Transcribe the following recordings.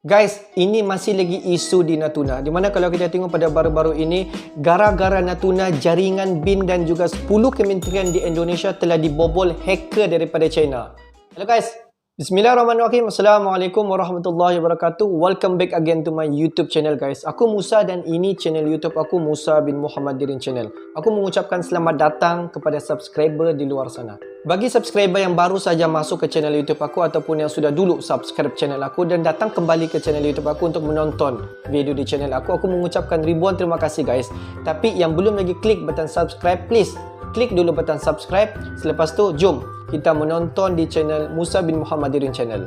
Guys, ini masih lagi isu di Natuna. Di mana kalau kita tengok pada baru-baru ini, gara-gara Natuna, jaringan BIN dan juga 10 kementerian di Indonesia telah dibobol hacker daripada China. Hello guys, Bismillahirrahmanirrahim. Assalamualaikum warahmatullahi wabarakatuh. Welcome back again to my YouTube channel guys. Aku Musa dan ini channel YouTube aku, Musa bin Muhammad Dirin Channel. Aku mengucapkan selamat datang kepada subscriber di luar sana. Bagi subscriber yang baru saja masuk ke channel YouTube aku ataupun yang sudah dulu subscribe channel aku dan datang kembali ke channel YouTube aku untuk menonton video di channel aku mengucapkan ribuan terima kasih guys. Tapi yang belum lagi klik butang subscribe, please klik dulu butang subscribe. Selepas tu, jom kita menonton di channel Musa bin Muhammad Dirin Channel.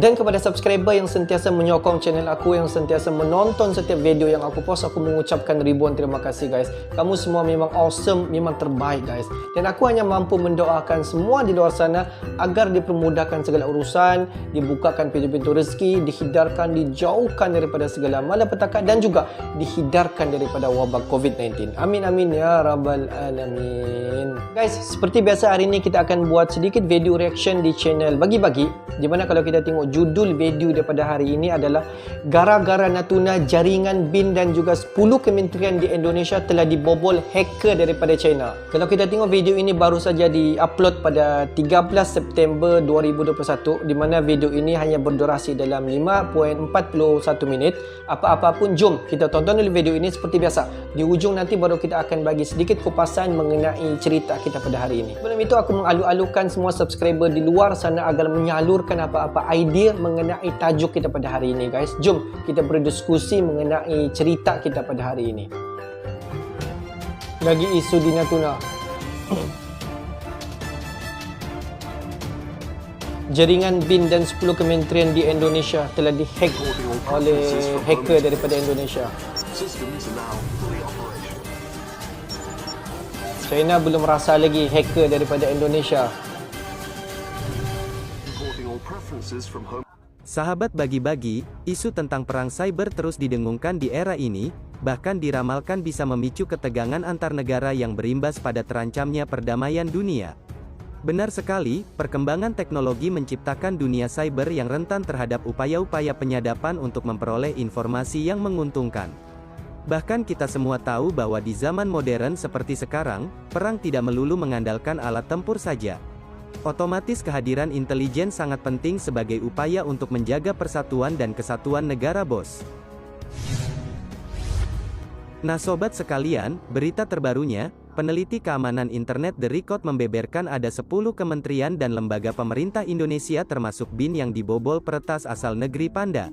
Dan kepada subscriber yang sentiasa menyokong channel aku, yang sentiasa menonton setiap video yang aku post, aku mengucapkan ribuan terima kasih guys. Kamu semua memang awesome, memang terbaik guys. Dan aku hanya mampu mendoakan semua di luar sana agar dipermudahkan segala urusan, dibukakan pintu-pintu rezeki, dihindarkan, dijauhkan daripada segala malapetaka dan juga dihindarkan daripada wabak COVID-19. Amin amin ya rabbal alamin. Guys, seperti biasa hari ini kita akan buat sedikit video reaction di channel bagi-bagi, di mana kalau kita tengok judul video daripada hari ini adalah gara-gara Natuna, jaringan BIN dan juga 10 kementerian di Indonesia telah dibobol hacker daripada China. Kalau kita tengok video ini baru saja di-upload pada 13 September 2021, di mana video ini hanya berdurasi dalam 5.41 minit. Apa-apa pun, jom kita tonton dulu video ini seperti biasa. Di ujung nanti baru kita akan bagi sedikit kupasan mengenai cerita kita pada hari ini. Sebelum itu aku mengalu-alukan semua subscriber di luar sana agar menyalurkan apa-apa idea mengenai tajuk kita pada hari ini guys. Jom kita berdiskusi mengenai cerita kita pada hari ini. Lagi isu di Natuna. Jaringan BIN dan 10 kementerian di Indonesia telah dihack oleh hacker daripada Indonesia. China belum rasa lagi hacker daripada Indonesia. Sahabat bagi-bagi, isu tentang perang cyber terus didengungkan di era ini, bahkan diramalkan bisa memicu ketegangan antar negara yang berimbas pada terancamnya perdamaian dunia. Benar sekali, perkembangan teknologi menciptakan dunia cyber yang rentan terhadap upaya-upaya penyadapan untuk memperoleh informasi yang menguntungkan. Bahkan kita semua tahu bahwa di zaman modern seperti sekarang, perang tidak melulu mengandalkan alat tempur saja. Otomatis kehadiran intelijen sangat penting sebagai upaya untuk menjaga persatuan dan kesatuan negara bos. Nah sobat sekalian, berita terbarunya, peneliti keamanan internet The Record membeberkan ada 10 kementerian dan lembaga pemerintah Indonesia termasuk BIN yang dibobol peretas asal negeri Panda.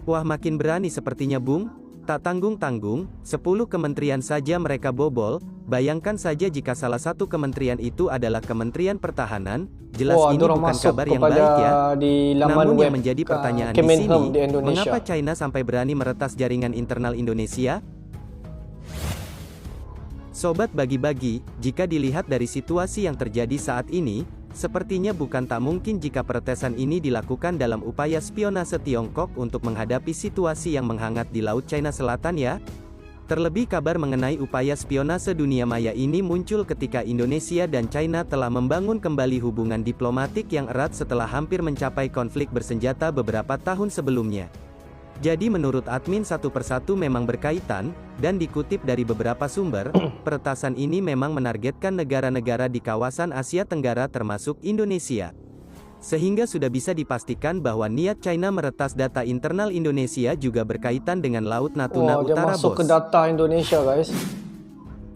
Wah makin berani sepertinya bung. Tak tanggung-tanggung, 10 kementerian saja mereka bobol. Bayangkan saja jika salah satu kementerian itu adalah Kementerian Pertahanan. Jelas ini bukan kabar yang baik ya. Namun yang menjadi pertanyaan di sini, mengapa China sampai berani meretas jaringan internal Indonesia? Sobat bagi-bagi, jika dilihat dari situasi yang terjadi saat ini, sepertinya bukan tak mungkin jika peretesan ini dilakukan dalam upaya spionase Tiongkok untuk menghadapi situasi yang menghangat di Laut China Selatan ya. Terlebih kabar mengenai upaya spionase dunia maya ini muncul ketika Indonesia dan China telah membangun kembali hubungan diplomatik yang erat setelah hampir mencapai konflik bersenjata beberapa tahun sebelumnya. Jadi menurut admin satu persatu memang berkaitan, dan dikutip dari beberapa sumber, peretasan ini memang menargetkan negara-negara di kawasan Asia Tenggara termasuk Indonesia. Sehingga sudah bisa dipastikan bahwa niat China meretas data internal Indonesia juga berkaitan dengan Laut Natuna Utara bos. Masuk ke data Indonesia guys.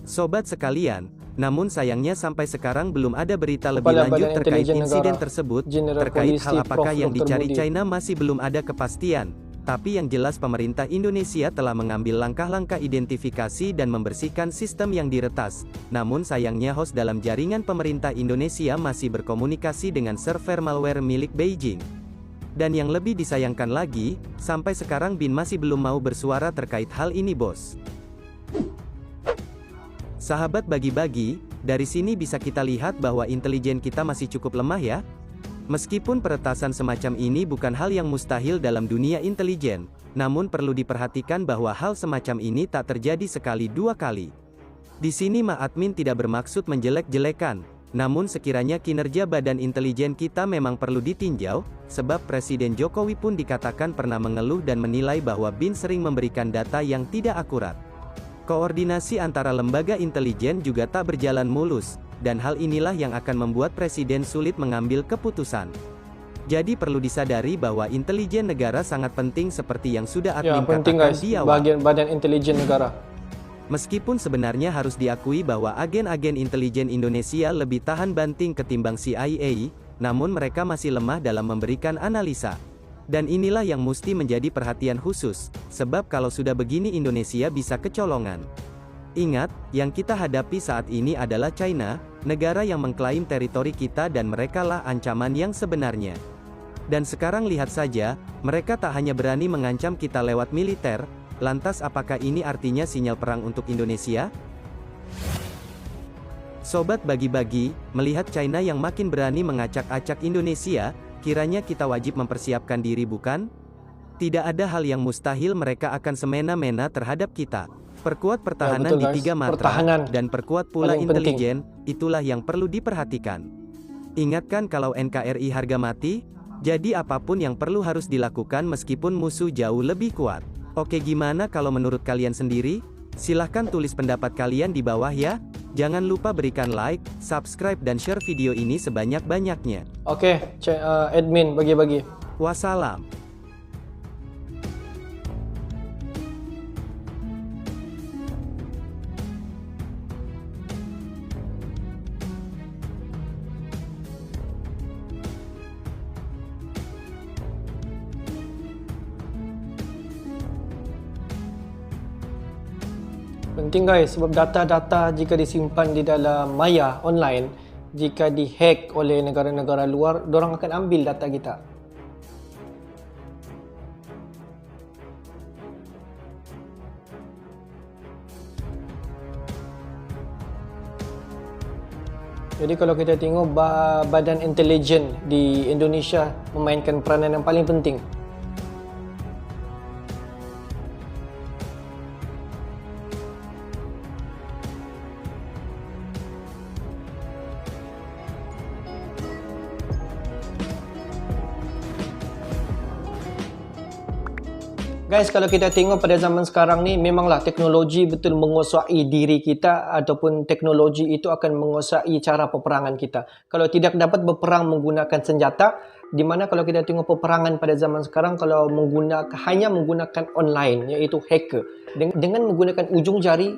Sobat sekalian, namun sayangnya sampai sekarang belum ada berita lebih lanjut terkait insiden tersebut, terkait hal apakah yang dicari China masih belum ada kepastian. Tapi yang jelas pemerintah Indonesia telah mengambil langkah-langkah identifikasi dan membersihkan sistem yang diretas. Namun sayangnya host dalam jaringan pemerintah Indonesia masih berkomunikasi dengan server malware milik Beijing. Dan yang lebih disayangkan lagi, sampai sekarang BIN masih belum mau bersuara terkait hal ini bos. Sahabat bagi-bagi, dari sini bisa kita lihat bahwa intelijen kita masih cukup lemah ya. Meskipun peretasan semacam ini bukan hal yang mustahil dalam dunia intelijen, namun perlu diperhatikan bahwa hal semacam ini tak terjadi sekali dua kali. Di sini admin tidak bermaksud menjelek-jelekan, Namun sekiranya kinerja badan intelijen kita memang perlu ditinjau, sebab Presiden Jokowi pun dikatakan pernah mengeluh dan menilai bahwa BIN sering memberikan data yang tidak akurat. Koordinasi antara lembaga intelijen juga tak berjalan mulus, dan hal inilah yang akan membuat Presiden sulit mengambil keputusan. Jadi perlu disadari bahwa intelijen negara sangat penting seperti yang sudah admin penting katakan guys, di awal. bagian badan intelijen negara. Meskipun sebenarnya harus diakui bahwa agen-agen intelijen Indonesia lebih tahan banting ketimbang CIA, namun mereka masih lemah dalam memberikan analisa. Dan inilah yang mesti menjadi perhatian khusus, sebab kalau sudah begini Indonesia bisa kecolongan. Ingat, yang kita hadapi saat ini adalah China, negara yang mengklaim teritori kita dan merekalah ancaman yang sebenarnya. Dan sekarang lihat saja, mereka tak hanya berani mengancam kita lewat militer, lantas apakah ini artinya sinyal perang untuk Indonesia? Sobat bagi-bagi, melihat China yang makin berani mengacak-acak Indonesia, kiranya kita wajib mempersiapkan diri bukan? Tidak ada hal yang mustahil mereka akan semena-mena terhadap kita. Perkuat pertahanan betul, di guys. 3 matra, Pertahanan dan perkuat pula paling intelijen, itulah yang perlu diperhatikan. Ingatkan kalau NKRI harga mati? Jadi apapun yang perlu harus dilakukan meskipun musuh jauh lebih kuat. Oke, gimana kalau menurut kalian sendiri? Silahkan tulis pendapat kalian di bawah ya. Jangan lupa berikan like, subscribe dan share video ini sebanyak-banyaknya. Oke, admin bagi-bagi. Wassalam. Penting guys, sebab data-data jika disimpan di dalam maya online, jika dihack oleh negara-negara luar, dorang akan ambil data kita. Jadi kalau kita tengok badan intelijen di Indonesia memainkan peranan yang paling penting. Guys, kalau kita tengok pada zaman sekarang ni, memanglah teknologi betul menguasai diri kita ataupun teknologi itu akan menguasai cara peperangan kita. Kalau tidak dapat berperang menggunakan senjata, di mana kalau kita tengok peperangan pada zaman sekarang, kalau hanya menggunakan online, iaitu hacker. Dengan menggunakan ujung jari,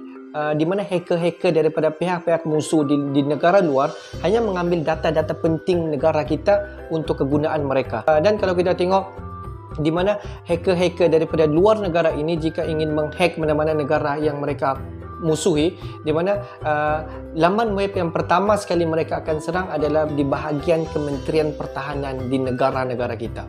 di mana hacker-hacker daripada pihak-pihak musuh di negara luar hanya mengambil data-data penting negara kita untuk kegunaan mereka. Dan kalau kita tengok, di mana hacker-hacker daripada luar negara ini jika ingin menghack mana-mana negara yang mereka musuhi, di mana laman web yang pertama sekali mereka akan serang adalah di bahagian Kementerian Pertahanan di negara-negara kita.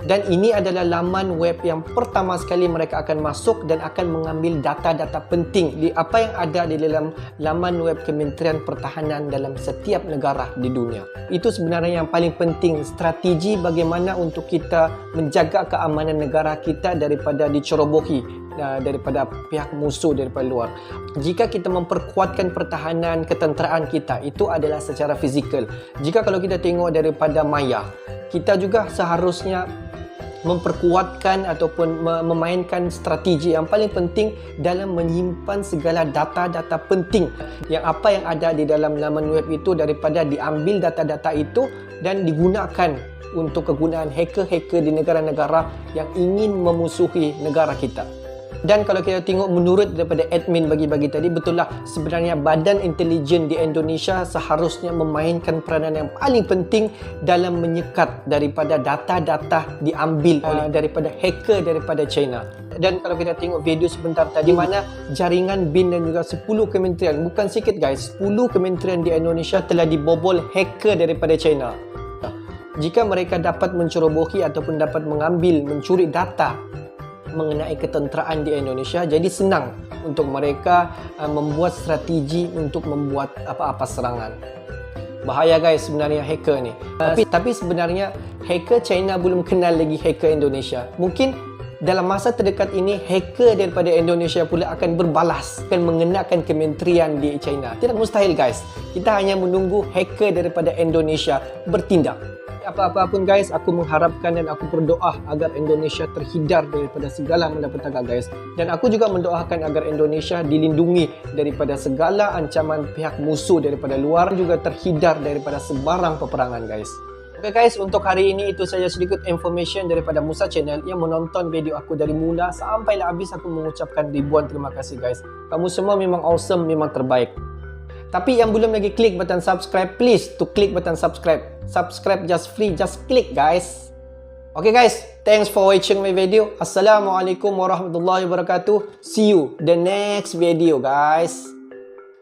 Dan ini adalah laman web yang pertama sekali mereka akan masuk dan akan mengambil data-data penting di apa yang ada di dalam laman web Kementerian Pertahanan dalam setiap negara di dunia. Itu sebenarnya yang paling penting, strategi bagaimana untuk kita menjaga keamanan negara kita daripada dicerobohi daripada pihak musuh daripada luar. Jika kita memperkuatkan pertahanan ketenteraan kita, itu adalah secara fizikal. Jika kalau kita tengok daripada maya, kita juga seharusnya memperkuatkan ataupun memainkan strategi yang paling penting dalam menyimpan segala data-data penting yang ada di dalam laman web itu, daripada diambil data-data itu dan digunakan untuk kegunaan hacker-hacker di negara-negara yang ingin memusuhi negara kita. Dan kalau kita tengok menurut daripada admin bagi-bagi tadi, betul lah sebenarnya badan intelijen di Indonesia seharusnya memainkan peranan yang paling penting dalam menyekat daripada data-data diambil daripada hacker daripada China. Dan kalau kita tengok video sebentar tadi, mana jaringan BIN dan juga 10 kementerian, bukan sikit guys, 10 kementerian di Indonesia telah dibobol hacker daripada China. Jika mereka dapat mencerobohi ataupun dapat mencuri data mengenai ketenteraan di Indonesia, jadi senang untuk mereka membuat strategi untuk membuat apa-apa serangan. Bahaya guys sebenarnya hacker ni. Tapi sebenarnya hacker China belum kenal lagi hacker Indonesia. Mungkin dalam masa terdekat ini, hacker daripada Indonesia pula akan berbalas, akan mengenakan kementerian di China. Tidak mustahil guys. Kita hanya menunggu hacker daripada Indonesia bertindak. Apa-apa pun guys, aku mengharapkan dan aku berdoa agar Indonesia terhindar daripada segala malapetaka guys. Dan aku juga mendoakan agar Indonesia dilindungi daripada segala ancaman pihak musuh daripada luar, juga terhindar daripada sebarang peperangan guys. Okay guys, untuk hari ini itu saja sedikit information daripada Musa Channel. Yang menonton video aku dari mula sampai habis, aku mengucapkan ribuan terima kasih guys. Kamu semua memang awesome, memang terbaik. Tapi yang belum lagi klik button subscribe, please to klik button subscribe. Subscribe just free, just click guys. Okay guys, thanks for watching my video. Assalamualaikum warahmatullahi wabarakatuh. See you the next video guys.